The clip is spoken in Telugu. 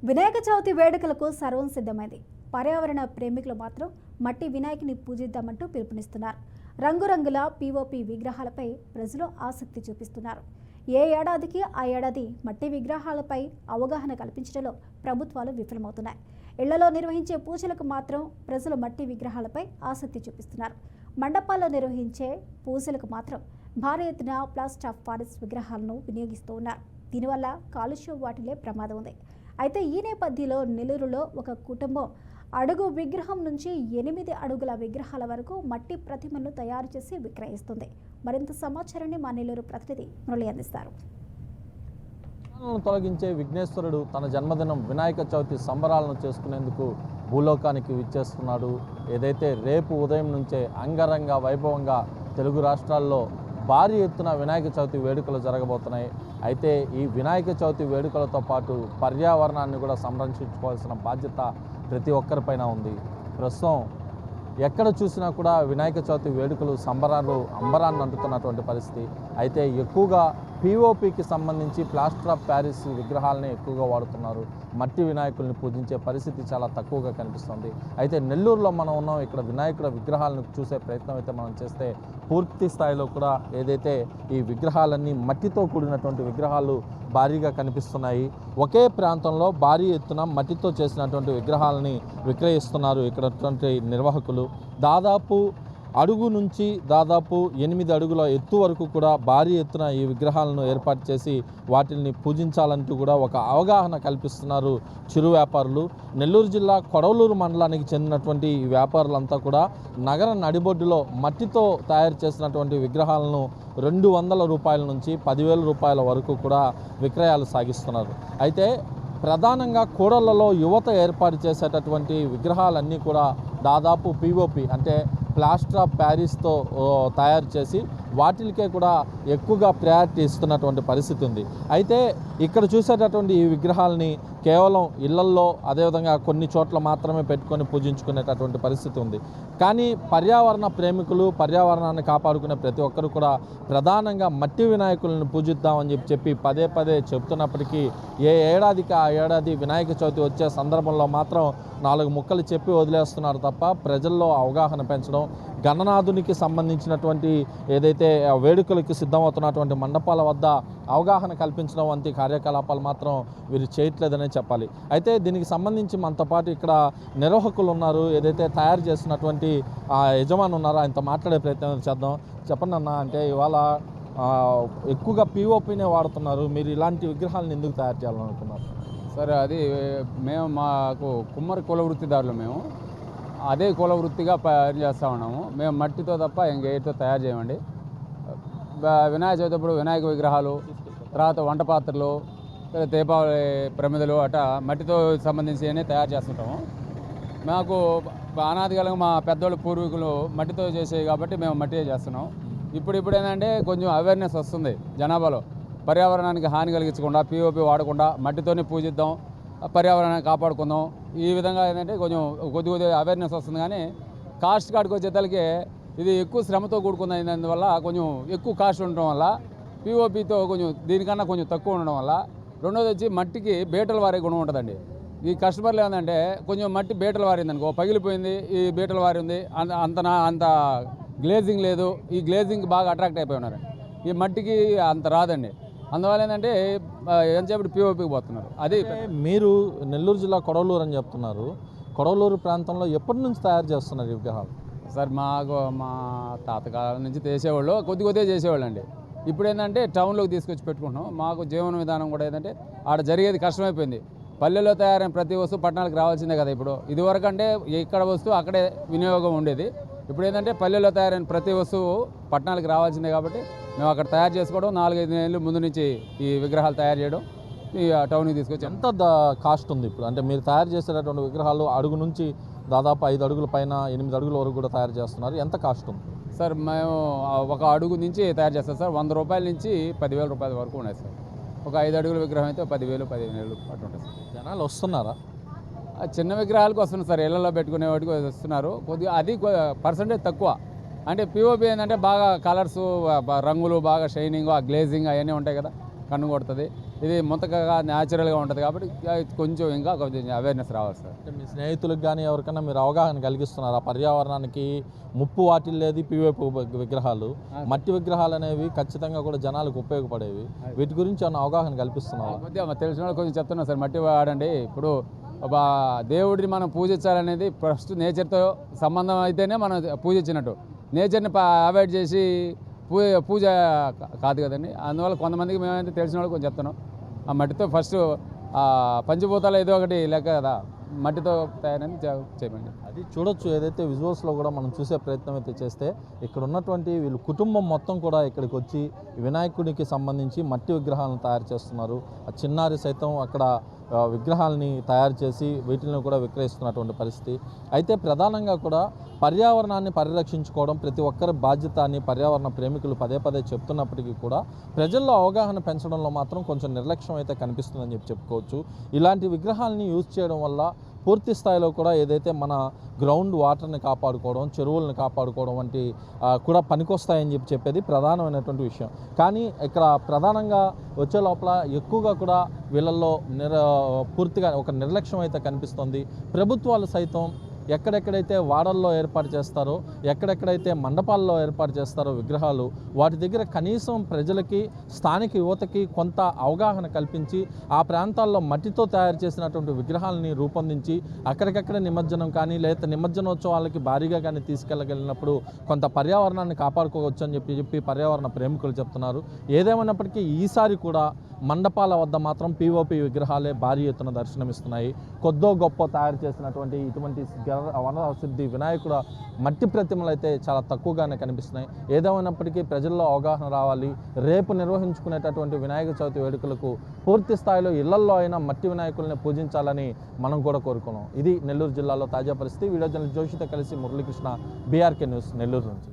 వినాయక చవితి వేడుకలకు సర్వం సిద్ధమైంది. పర్యావరణ ప్రేమికులు మాత్రం మట్టి వినాయకుని పూజిద్దామంటూ పిలుపునిస్తున్నారు. రంగురంగుల పీఓపీ విగ్రహాలపై ప్రజలు ఆసక్తి చూపిస్తున్నారు. ఏ ఏడాదికి ఆ ఏడాది మట్టి విగ్రహాలపై అవగాహన కల్పించడంలో ప్రభుత్వాలు విఫలమవుతున్నాయి. ఇళ్లలో నిర్వహించే పూజలకు మాత్రం ప్రజలు మట్టి విగ్రహాలపై ఆసక్తి చూపిస్తున్నారు. మండపాల్లో నిర్వహించే పూజలకు మాత్రం భారీ ఎత్తున ప్లాస్టర్ ఆఫ్ పారిస్ విగ్రహాలను వినియోగిస్తూ ఉన్నారు. దీనివల్ల కాలుష్యం వాటిల్లే ప్రమాదం ఉంది. అయితే ఈ నేపథ్యంలో నెల్లూరులో ఒక కుటుంబం అడుగు విగ్రహం నుంచి 8 అడుగుల విగ్రహాల వరకు మట్టి ప్రతిమలను తయారు చేసి విక్రయిస్తుంది. మరింత సమాచారాన్ని మా నెల్లూరు ప్రతినిధి మురళి అందిస్తారు. తొలగించే విఘ్నేశ్వరుడు తన జన్మదినం వినాయక చవితి సంబరాలను చేసుకునేందుకు భూలోకానికి విచ్చేస్తున్నాడు. ఏదైతే రేపు ఉదయం నుంచే అంగరంగ వైభవంగా తెలుగు రాష్ట్రాల్లో భారీ ఎత్తున వినాయక చవితి వేడుకలు జరగబోతున్నాయి. అయితే ఈ వినాయక చవితి వేడుకలతో పాటు పర్యావరణాన్ని కూడా సంరక్షించుకోవాల్సిన బాధ్యత ప్రతి ఒక్కరిపైన ఉంది. ప్రస్తుతం ఎక్కడ చూసినా కూడా వినాయక చవితి వేడుకలు సంబరాలు అంబరాన్ని అంటుతున్నటువంటి పరిస్థితి. అయితే ఎక్కువగా పీఓపీకి సంబంధించి ప్లాస్టర్ ఆఫ్ ప్యారిస్ విగ్రహాలని ఎక్కువగా వాడుతున్నారు. మట్టి వినాయకుల్ని పూజించే పరిస్థితి చాలా తక్కువగా కనిపిస్తుంది. అయితే నెల్లూరులో మనం ఉన్నాం. ఇక్కడ వినాయకుల విగ్రహాలను చూసే ప్రయత్నం అయితే మనం చేస్తే పూర్తి స్థాయిలో కూడా ఏదైతే ఈ విగ్రహాలన్నీ మట్టితో కూడినటువంటి విగ్రహాలు భారీగా కనిపిస్తున్నాయి. ఒకే ప్రాంతంలో భారీ ఎత్తున మట్టితో చేసినటువంటి విగ్రహాలని విక్రయిస్తున్నారు ఇక్కడ నిర్వాహకులు. దాదాపు అడుగు నుంచి దాదాపు 8 అడుగుల ఎత్తు వరకు కూడా భారీ ఎత్తున ఈ విగ్రహాలను ఏర్పాటు చేసి వాటిని పూజించాలంటూ కూడా ఒక అవగాహన కల్పిస్తున్నారు చిరు వ్యాపారులు. నెల్లూరు జిల్లా కొడవలూరు మండలానికి చెందినటువంటి ఈ వ్యాపారులంతా కూడా నగర నడిబొడ్డులో మట్టితో తయారు చేసినటువంటి విగ్రహాలను 200 రూపాయల నుంచి 10,000 రూపాయల వరకు కూడా విక్రయాలు సాగిస్తున్నారు. అయితే ప్రధానంగా కూడళ్లలో యువత ఏర్పాటు చేసేటటువంటి విగ్రహాలన్నీ కూడా దాదాపు పీఓపీ అంటే ప్లాస్టర్ ఆఫ్ ప్యారిస్తో తయారు చేసి వాటికే కూడా ఎక్కువగా ప్రయారిటీ ఇస్తున్నటువంటి పరిస్థితి ఉంది. అయితే ఇక్కడ చూసేటటువంటి ఈ విగ్రహాలని కేవలం ఇళ్లల్లో అదేవిధంగా కొన్ని చోట్ల మాత్రమే పెట్టుకొని పూజించుకునేటటువంటి పరిస్థితి ఉంది. కానీ పర్యావరణ ప్రేమికులు పర్యావరణాన్ని కాపాడుకునే ప్రతి ఒక్కరు కూడా ప్రధానంగా మట్టి వినాయకులను పూజిద్దామని చెప్పి పదే పదే చెబుతున్నప్పటికీ ఏ ఏడాదికి ఆ ఏడాది వినాయక చవితి వచ్చే సందర్భంలో మాత్రం 4 ముక్కలు చెప్పి వదిలేస్తున్నారు తప్ప ప్రజల్లో అవగాహన పెంచడం, గణనాథునికి సంబంధించినటువంటి ఏదైతే వేడుకలకి సిద్ధమవుతున్నటువంటి మండపాల వద్ద అవగాహన కల్పించడం వంటి కార్యకలాపాలు మాత్రం వీరు చేయట్లేదనే చెప్పాలి. అయితే దీనికి సంబంధించి మనతో పాటు ఇక్కడ నిర్వాహకులు ఉన్నారు. ఏదైతే తయారు చేస్తున్నటువంటి యజమాని ఉన్నారో ఆయనతో మాట్లాడే ప్రయత్నం చేద్దాం. చెప్పండి అన్న, అంటే ఇవాళ ఎక్కువగా పీఓపీనే వాడుతున్నారు. మీరు ఇలాంటి విగ్రహాలను ఎందుకు తయారు చేయాలనుకున్నారు? సరే, అది మాకు కుమ్మరి కుల వృత్తిదారులు. మేము అదే కుల వృత్తిగా పని చేస్తూ ఉన్నాము. మేము మట్టితో తప్ప ఇంకేటితో తయారు చేయమండి. వినాయక చవితి అప్పుడు వినాయక విగ్రహాలు, తర్వాత వంట పాత్రలు, దీపావళి ప్రమిదలు అట్లా మట్టితో సంబంధించినవి తయారు చేస్తుంటాము. మాకు అనాదికాలంగా మా పెద్దోళ్ళ పూర్వీకులు మట్టితో చేసేవి కాబట్టి మేము మట్టితో చేస్తున్నాం. ఇప్పుడు ఏంటంటే కొంచెం అవేర్నెస్ వస్తుంది జనాభాలో. పర్యావరణానికి హాని కలిగించకుండా పీఓపీ వాడకుండా మట్టితోనే పూజిద్దాం, పర్యావరణాన్ని కాపాడుకుందాం. ఈ విధంగా ఏంటంటే కొంచెం కొద్దిగా అవేర్నెస్ వస్తుంది. కానీ కాస్ట్ కాడికి వచ్చేతలకి ఇది ఎక్కువ శ్రమతో కూడుకున్నందువల్ల కొంచెం ఎక్కువ కాస్ట్ ఉండడం వల్ల పీఓపీతో కొంచెం దీనికన్నా కొంచెం తక్కువ ఉండడం వల్ల. రెండోది వచ్చి మట్టికి బీటల వారే గుణం ఉంటుందండి. ఈ కస్టమర్లు ఏంటంటే కొంచెం మట్టి బీటల వారింది అనుకో, పగిలిపోయింది, ఈ బీటల వారి ఉంది, అంత గ్లేజింగ్ లేదు, ఈ గ్లేజింగ్కి బాగా అట్రాక్ట్ అయిపోయి ఉన్నారు. ఈ మట్టికి అంత రాదండి. అందువల్ల ఏంటంటే ఎంతసేపు పీఓపీకి పోతున్నారు. అది మీరు నెల్లూరు జిల్లా కొడవలూరు అని చెప్తున్నారు. కొడవలూరు ప్రాంతంలో ఎప్పటి నుంచి తయారు చేస్తున్నారు ఈ విగ్రహాలు? సార్, మా తాతకాలం నుంచి చేసేవాళ్ళు, కొద్దిగా చేసేవాళ్ళు అండి. ఇప్పుడు ఏంటంటే టౌన్లోకి తీసుకొచ్చి పెట్టుకుంటున్నాం. మాకు జీవన విధానం కూడా ఏంటంటే ఆడ జరిగేది కష్టమైపోయింది. పల్లెల్లో తయారైన ప్రతి వస్తువు పట్టణాలకు రావాల్సిందే కదా. ఇప్పుడు ఇదివరకు అంటే ఇక్కడ వస్తువు అక్కడే వినియోగం ఉండేది. ఇప్పుడు ఏంటంటే పల్లెల్లో తయారైన ప్రతి వస్తువు పట్టణాలకు రావాల్సిందే కాబట్టి మేము అక్కడ తయారు చేసుకోవడం, 4-5 ఏళ్ళ ముందు నుంచి ఈ విగ్రహాలు తయారు చేయడం, ఈ టౌన్కి తీసుకొచ్చి. ఎంత కాస్ట్ ఉంది ఇప్పుడు? అంటే మీరు తయారు చేసేటటువంటి విగ్రహాలు అడుగు నుంచి దాదాపు 5 అడుగుల పైన 8 అడుగుల వరకు కూడా తయారు చేస్తున్నారు. ఎంత కాస్ట్ ఉంది సార్? మేము ఒక అడుగు నుంచి తయారు చేస్తాం సార్. 100 రూపాయల నుంచి 10,000 రూపాయల వరకు ఉన్నాయి సార్. ఒక 5 అడుగుల విగ్రహం అయితే 10,000-15,000 అటు ఉంటుంది సార్. జనాలు వస్తున్నారా? చిన్న విగ్రహాలకు వస్తున్నారు సార్, ఇళ్లలో పెట్టుకునే వాటికి వస్తున్నారు. కొద్దిగా అది పర్సంటేజ్ తక్కువ. అంటే పీఓపీ ఏంటంటే బాగా కలర్స్, రంగులు బాగా షైనింగ్, ఆ గ్లేజింగ్ అవన్నీ ఉంటాయి కదా, కన్ను కొడుతుంది. ఇది మొత్తగా న్యాచురల్గా ఉంటుంది కాబట్టి కొంచెం ఇంకా కొంచెం అవేర్నెస్ రావాలి సార్. అంటే మీ స్నేహితులకు కానీ ఎవరికైనా మీరు అవగాహన కలిగిస్తున్నారు ఆ పర్యావరణానికి ముప్పు వాటిల్లేది పివైపు విగ్రహాలు, మట్టి విగ్రహాలు అనేవి ఖచ్చితంగా కూడా జనాలకు ఉపయోగపడేవి, వీటి గురించి ఏమైనా అవగాహన కల్పిస్తున్నారు? మధ్య తెలిసిన వాళ్ళు కొంచెం చెప్తున్నా సార్, మట్టి వాడండి. ఇప్పుడు ఒక దేవుడిని మనం పూజించాలనేది ఫస్ట్ నేచర్తో సంబంధం అయితేనే మనం పూజించినట్టు. నేచర్ని అవాయిడ్ చేసి పూజ కాదు కదండి. అందువల్ల కొంతమందికి మేమైతే తెలిసిన వాళ్ళు కొంచెం చెప్తున్నాం, ఆ మట్టితో ఫస్ట్ పంచభూతాలు ఏదో ఒకటి లెక్క కదా, మట్టితో తయారని చేయమండి. అది చూడొచ్చు, ఏదైతే విజువల్స్లో కూడా మనం చూసే ప్రయత్నం అయితే చేస్తే ఇక్కడ ఉన్నటువంటి వీళ్ళు కుటుంబం మొత్తం కూడా ఇక్కడికి వచ్చి వినాయకుడికి సంబంధించి మట్టి విగ్రహాలను తయారు చేస్తున్నారు. ఆ చిన్నారి సైతం అక్కడ విగ్రహాలని తయారు చేసి వీటిని కూడా విక్రయిస్తున్నటువంటి పరిస్థితి. అయితే ప్రధానంగా కూడా పర్యావరణాన్ని పరిరక్షించుకోవడం ప్రతి ఒక్కరి బాధ్యత అని పర్యావరణ ప్రేమికులు పదే పదే చెప్తున్నప్పటికీ కూడా ప్రజల్లో అవగాహన పెంచడంలో మాత్రం కొంచెం నిర్లక్ష్యం అయితే కనిపిస్తుందని చెప్పుకోవచ్చు. ఇలాంటి విగ్రహాలని యూజ్ చేయడం వల్ల పూర్తి స్థాయిలో కూడా ఏదైతే మన గ్రౌండ్ వాటర్ని కాపాడుకోవడం, చెరువులను కాపాడుకోవడం వంటి కూడా పనికొస్తాయని చెప్పేది ప్రధానమైనటువంటి విషయం. కానీ ఇక్కడ ప్రధానంగా వచ్చే లోపల ఎక్కువగా కూడా వీళ్ళల్లో పూర్తిగా ఒక నిర్లక్ష్యం అయితే కనిపిస్తుంది. ప్రభుత్వాలు సైతం ఎక్కడెక్కడైతే వాడల్లో ఏర్పాటు చేస్తారో, ఎక్కడెక్కడైతే మండపాల్లో ఏర్పాటు చేస్తారో విగ్రహాలు, వాటి దగ్గర కనీసం ప్రజలకి, స్థానిక యువతకి కొంత అవగాహన కల్పించి ఆ ప్రాంతాల్లో మట్టితో తయారు చేసినటువంటి విగ్రహాలని రూపొందించి అక్కడికక్కడ నిమజ్జనం కానీ లేదా నిమజ్జనోత్సవాలకి భారీగా కానీ తీసుకెళ్ళగలిగినప్పుడు కొంత పర్యావరణాన్ని కాపాడుకోవచ్చు అని చెప్పి పర్యావరణ ప్రేమికులు చెప్తున్నారు. ఏదేమైనప్పటికీ ఈసారి కూడా మండపాల వద్ద మాత్రం పిఓపి విగ్రహాలే భారీ ఎత్తున దర్శనమిస్తున్నాయి. కొద్దో గొప్ప తయారు చేసినటువంటి ఇటువంటి వనసిద్ధి వినాయకుడ మట్టి ప్రతిమలు అయితే చాలా తక్కువగానే కనిపిస్తున్నాయి. ఏదేమైనప్పటికీ ప్రజల్లో అవగాహన రావాలి. రేపు నిర్వహించుకునేటటువంటి వినాయక చవితి వేడుకలకు పూర్తి స్థాయిలో ఇళ్లల్లో అయినా మట్టి వినాయకుల్ని పూజించాలని మనం కూడా కోరుకున్నాం. ఇది నెల్లూరు జిల్లాలో తాజా పరిస్థితి. వీడియో జర్నలిస్ట్ జోషితో కలిసి మురళీకృష్ణ, బీఆర్కే న్యూస్, నెల్లూరు నుంచి.